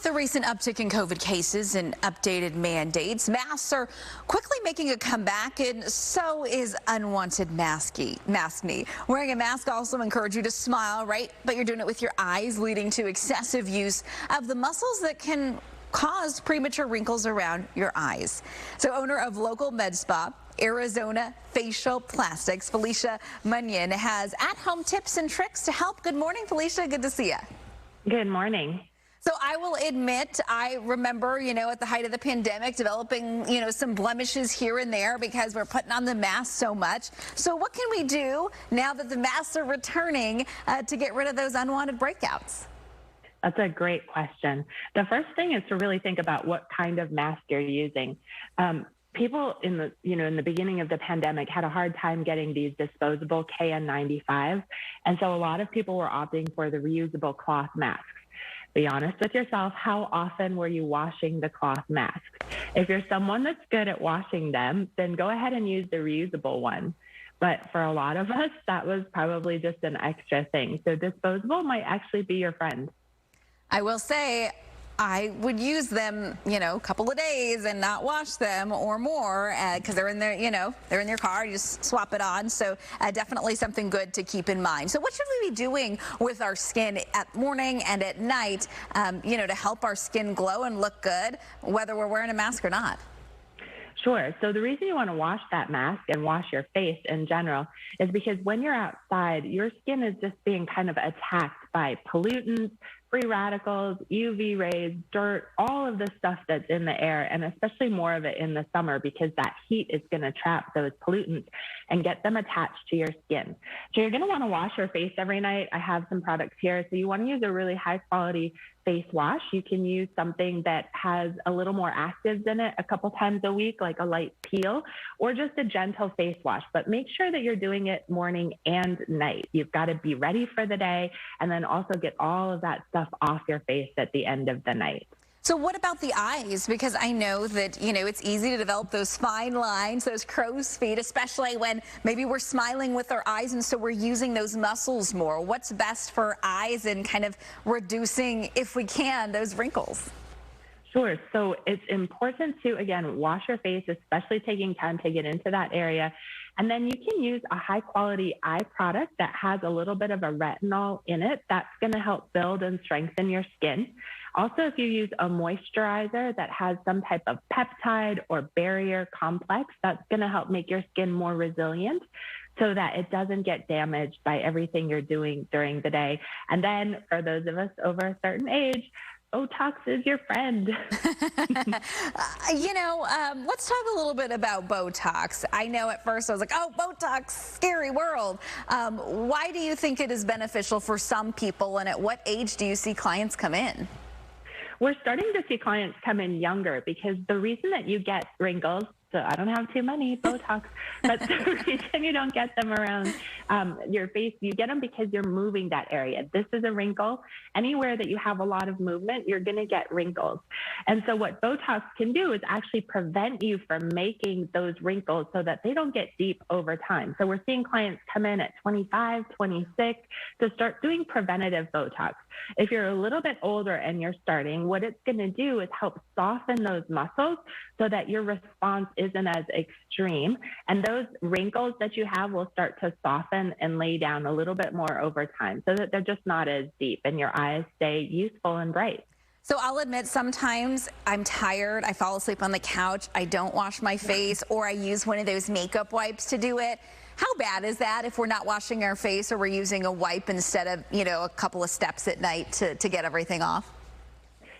the recent uptick in COVID cases and updated mandates, masks are quickly making a comeback, and so is unwanted maskne. Wearing a mask also encourages you to smile, right? But you're doing it with your eyes, leading to excessive use of the muscles that can cause premature wrinkles around your eyes. So owner of local med spa, Arizona Facial Plastics, Felicia has at-home tips and tricks to help. Good morning, Felicia. Good to see you. Good morning. So I will admit, I remember, at the height of the pandemic, developing, some blemishes here and there because we're putting on the mask so much. So what can we do now that the masks are returning to get rid of those unwanted breakouts? That's a great question. The first thing is to really think about what kind of mask you're using. People in the beginning of the pandemic had a hard time getting these disposable KN95. And so a lot of people were opting for the reusable cloth masks. Be honest with yourself. How often were you washing the cloth masks? If you're someone that's good at washing them, then go ahead and use the reusable one. But for a lot of us, that was probably just an extra thing. So disposable might actually be your friend. I will say I would use them, a couple of days and not wash them or more because they're in there, they're in your car. You just swap it on. So definitely something good to keep in mind. So what should we be doing with our skin at morning and at night, to help our skin glow and look good, whether we're wearing a mask or not? Sure. So the reason you want to wash that mask and wash your face in general is because when you're outside, your skin is just being kind of attacked by pollutants, free radicals, UV rays, dirt, all of the stuff that's in the air, and especially more of it in the summer because that heat is going to trap those pollutants and get them attached to your skin. So you're going to want to wash your face every night. I have some products here. So you want to use a really high quality face wash. You can use something that has a little more actives in it a couple times a week, like a light peel, or just a gentle face wash. But make sure that you're doing it morning and night. You've got to be ready for the day and then also get all of that stuff off your face at the end of the night. So what about the eyes? Because I know that, it's easy to develop those fine lines, those crow's feet, especially when maybe we're smiling with our eyes and so we're using those muscles more. What's best for eyes and kind of reducing, if we can, those wrinkles? Sure. So it's important to, again, wash your face, especially taking time to get into that area. And then you can use a high quality eye product that has a little bit of a retinol in it. That's going to help build and strengthen your skin. Also, if you use a moisturizer that has some type of peptide or barrier complex, that's going to help make your skin more resilient so that it doesn't get damaged by everything you're doing during the day. And then for those of us over a certain age, Botox is your friend. Let's talk a little bit about Botox. I know at first I was like, oh, Botox, scary world. Why do you think it is beneficial for some people, and at what age do you see clients come in? We're starting to see clients come in younger because the reason that you get wrinkles, so I don't have too many Botox, but the reason you don't get them around your face, you get them because you're moving that area. This is a wrinkle. Anywhere that you have a lot of movement, you're going to get wrinkles. And so what Botox can do is actually prevent you from making those wrinkles so that they don't get deep over time. So we're seeing clients come in at 25, 26 to start doing preventative Botox. If you're a little bit older and you're starting, what it's going to do is help soften those muscles so that your response isn't as extreme. And those wrinkles that you have will start to soften and lay down a little bit more over time so that they're just not as deep and your eyes stay youthful and bright. So I'll admit sometimes I'm tired, I fall asleep on the couch, I don't wash my face, or I use one of those makeup wipes to do it. How bad is that if we're not washing our face or we're using a wipe instead of, a couple of steps at night to get everything off?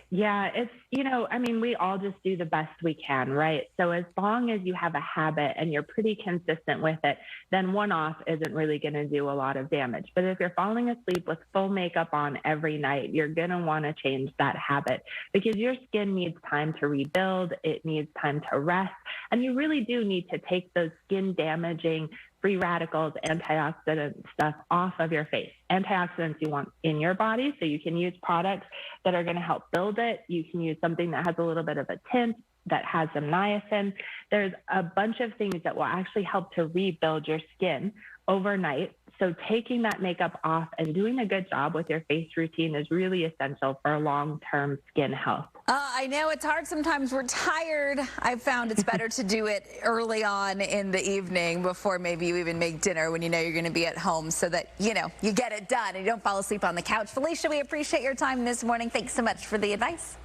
Yeah, it's, we all just do the best we can, right? So as long as you have a habit and you're pretty consistent with it, then one off isn't really going to do a lot of damage. But if you're falling asleep with full makeup on every night, you're going to want to change that habit because your skin needs time to rebuild. It needs time to rest. And you really do need to take those skin damaging free radicals, antioxidant stuff off of your face. Antioxidants you want in your body, so you can use products that are going to help build it. You can use something that has a little bit of a tint, that has some niacin. There's a bunch of things that will actually help to rebuild your skin overnight So taking that makeup off and doing a good job with your face routine is really essential for long-term skin health. I know it's hard sometimes. We're tired. I've found it's better to do it early on in the evening before maybe you even make dinner when you know you're going to be at home so that, you get it done and you don't fall asleep on the couch. Felicia, we appreciate your time this morning. Thanks so much for the advice.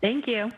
Thank you.